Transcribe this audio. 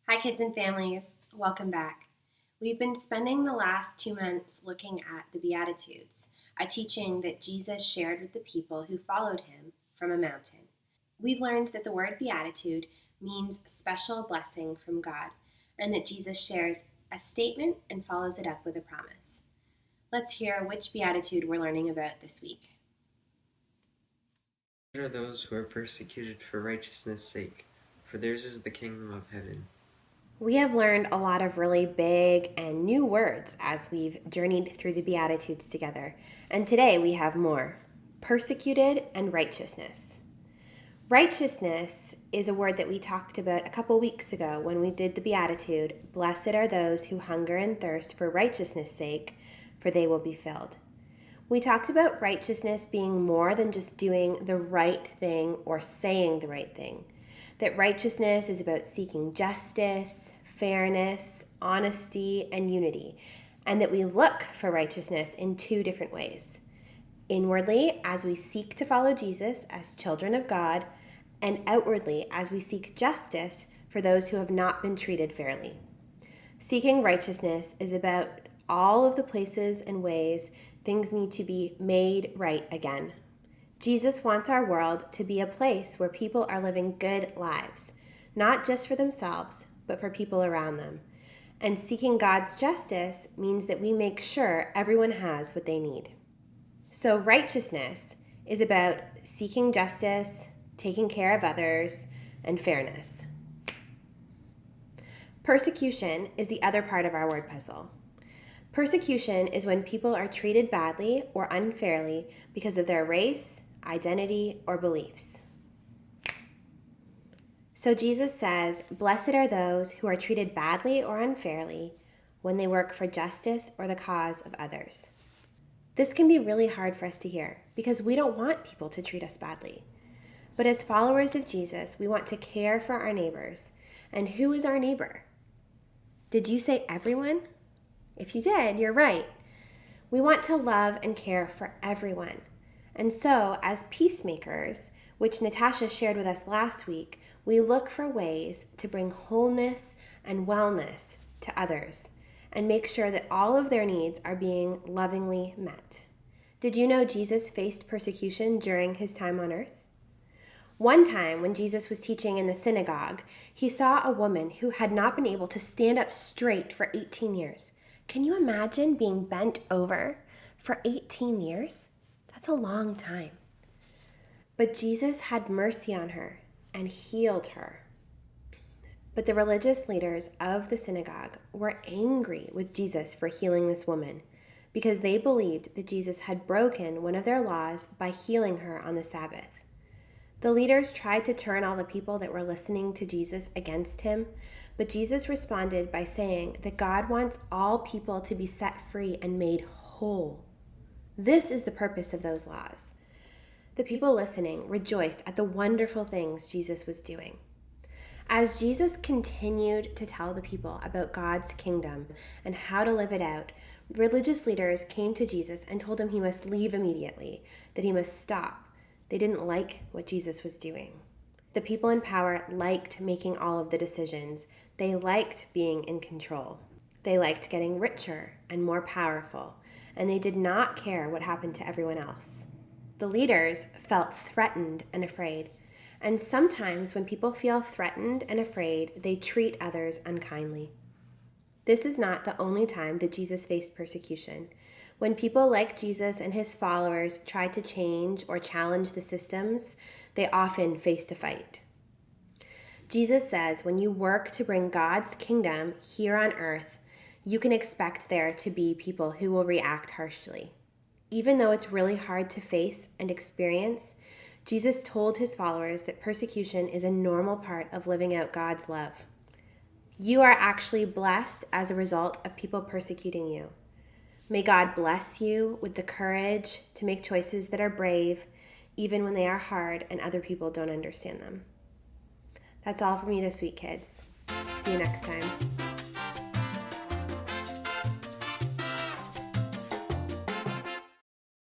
Hi, kids and families. Welcome back. We've been spending the last 2 months looking at the Beatitudes, a teaching that Jesus shared with the people who followed him from a mountain. We've learned that the word beatitude means special blessing from God, and that Jesus shares a statement and follows it up with a promise. Let's hear which beatitude we're learning about this week. Blessed are those who are persecuted for righteousness' sake, for theirs is the kingdom of heaven. We have learned a lot of really big and new words as we've journeyed through the Beatitudes together. And today we have more: persecuted and righteousness. Righteousness is a word that we talked about a couple weeks ago when we did the Beatitude, blessed are those who hunger and thirst for righteousness' sake, for they will be filled. We talked about righteousness being more than just doing the right thing or saying the right thing. That righteousness is about seeking justice, fairness, honesty, and unity, and that we look for righteousness in two different ways. Inwardly, as we seek to follow Jesus as children of God, and outwardly, as we seek justice for those who have not been treated fairly. Seeking righteousness is about all of the places and ways things need to be made right again. Jesus wants our world to be a place where people are living good lives, not just for themselves, but for people around them. And seeking God's justice means that we make sure everyone has what they need. So righteousness is about seeking justice, taking care of others, and fairness. Persecution is the other part of our word puzzle. Persecution is when people are treated badly or unfairly because of their race, identity, or beliefs. So Jesus says, blessed are those who are treated badly or unfairly when they work for justice or the cause of others. This can be really hard for us to hear because we don't want people to treat us badly. But as followers of Jesus, we want to care for our neighbors. And who is our neighbor? Did you say everyone? If you did, you're right. We want to love and care for everyone. And so, as peacemakers, which Natasha shared with us last week, we look for ways to bring wholeness and wellness to others and make sure that all of their needs are being lovingly met. Did you know Jesus faced persecution during his time on earth? One time when Jesus was teaching in the synagogue, he saw a woman who had not been able to stand up straight for 18 years. Can you imagine being bent over for 18 years? That's a long time. But Jesus had mercy on her and healed her. But the religious leaders of the synagogue were angry with Jesus for healing this woman because they believed that Jesus had broken one of their laws by healing her on the Sabbath. The leaders tried to turn all the people that were listening to Jesus against him, but Jesus responded by saying that God wants all people to be set free and made whole. This is the purpose of those laws. The people listening rejoiced at the wonderful things Jesus was doing. As Jesus continued to tell the people about God's kingdom and how to live it out, religious leaders came to Jesus and told him he must leave immediately, that he must stop. They didn't like what Jesus was doing. The people in power liked making all of the decisions. They liked being in control. They liked getting richer and more powerful, and they did not care what happened to everyone else. The leaders felt threatened and afraid, and sometimes when people feel threatened and afraid, they treat others unkindly. This is not the only time that Jesus faced persecution. When people like Jesus and his followers tried to change or challenge the systems, they often faced a fight. Jesus says when you work to bring God's kingdom here on earth, you can expect there to be people who will react harshly. Even though it's really hard to face and experience, Jesus told his followers that persecution is a normal part of living out God's love. You are actually blessed as a result of people persecuting you. May God bless you with the courage to make choices that are brave, even when they are hard and other people don't understand them. That's all for me this week, kids. See you next time.